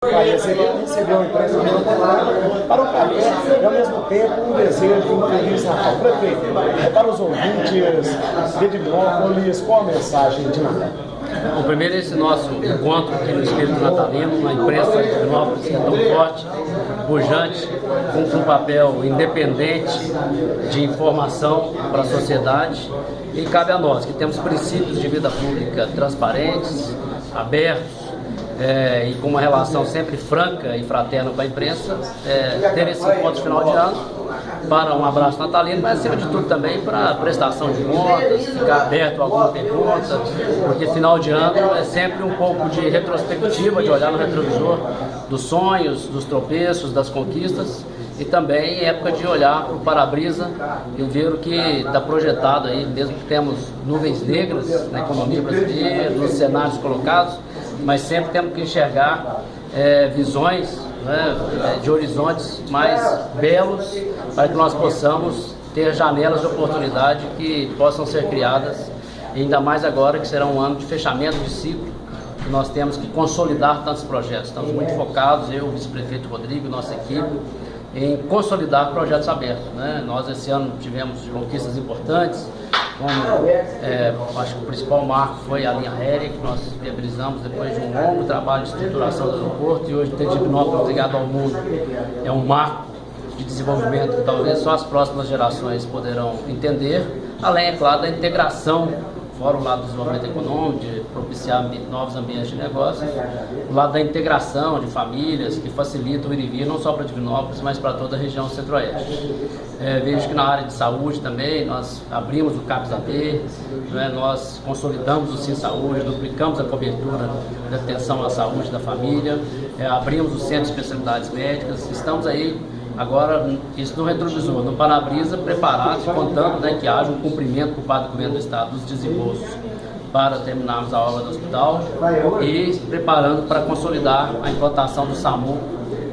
Vai receber uma empresa para o café e, ao mesmo tempo, um desejo de um feliz Natal. Prefeito, para os ouvintes de Divinópolis, qual a mensagem de Natal? Bom, primeiro esse nosso encontro aqui no Espírito Natalino, uma imprensa de Divinópolis que é tão forte, pujante, com um papel independente de informação para a sociedade, e cabe a nós que temos princípios de vida pública transparentes, abertos, e com uma relação sempre franca e fraterna com a imprensa, ter esse encontro de final de ano para um abraço natalino, mas acima de tudo também para prestação de contas, ficar aberto a alguma pergunta, porque final de ano é sempre um pouco de retrospectiva, de olhar no retrovisor dos sonhos, dos tropeços, das conquistas, e também época de olhar para o para-brisa e ver o que está projetado aí, mesmo que temos nuvens negras na economia brasileira, nos cenários colocados, mas sempre temos que enxergar visões, de horizontes mais belos, para que nós possamos ter janelas de oportunidade que possam ser criadas, ainda mais agora que será um ano de fechamento de ciclo, que nós temos que consolidar tantos projetos. Estamos muito focados, eu, o vice-prefeito Rodrigo, nossa equipe, em consolidar projetos abertos. Nós esse ano tivemos conquistas importantes, como acho que o principal marco foi a linha aérea, que nós viabilizamos depois de um longo trabalho de estruturação do aeroporto, e hoje ter Divinópolis ligado ao mundo é um marco de desenvolvimento que talvez só as próximas gerações poderão entender, além, é claro, da integração, fora o lado do desenvolvimento econômico, de propiciar novos ambientes de negócios, o lado da integração de famílias, que facilita o ir e vir, não só para Divinópolis, mas para toda a região centro-oeste. Vejo que na área de saúde também, nós abrimos o CAPS-AB, nós consolidamos o Sim Saúde, duplicamos a cobertura da atenção à saúde da família, abrimos o Centro de Especialidades Médicas, estamos aí agora, isso no retrovisor, no para-brisa, preparados, contando que haja um cumprimento por parte do governo do estado dos desembolsos para terminarmos a obra do hospital e preparando para consolidar a implantação do SAMU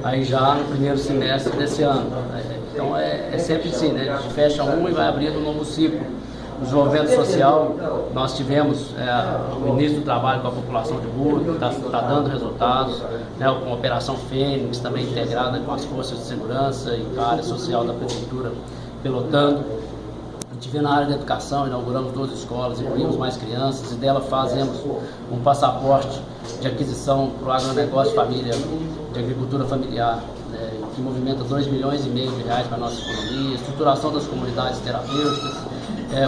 aí já no primeiro semestre desse ano. Então é sempre assim, a gente fecha um e vai abrindo um novo ciclo. No desenvolvimento social, nós tivemos o início do trabalho com a população de rua, que está dando resultados, com a Operação Fênix, também integrada com as forças de segurança e com a área social da prefeitura pilotando. A gente vê na área da educação, inauguramos 12 escolas, incluímos mais crianças, e dela fazemos um passaporte de aquisição para o agronegócio de família, de agricultura familiar, que movimenta 2,5 milhões de reais para a nossa economia, estruturação das comunidades terapêuticas,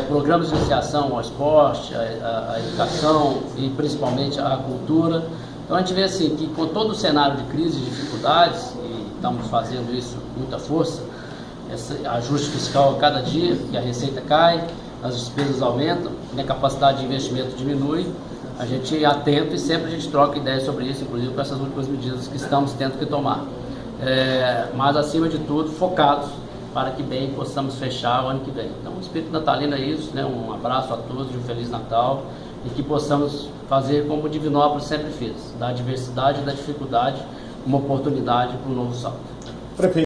programas de iniciação ao esporte, à educação e principalmente à cultura. Então a gente vê assim que com todo o cenário de crise e dificuldades, e estamos fazendo isso com muita força, esse ajuste fiscal a cada dia, que a receita cai, as despesas aumentam, a capacidade de investimento diminui, a gente é atento e sempre a gente troca ideias sobre isso, inclusive com essas últimas medidas que estamos tendo que tomar. Mas acima de tudo, focados para que bem possamos fechar o ano que vem. Então o espírito natalino é isso, um abraço a todos, de um Feliz Natal, e que possamos fazer como o Divinópolis sempre fez, da adversidade e da dificuldade uma oportunidade para um novo salto.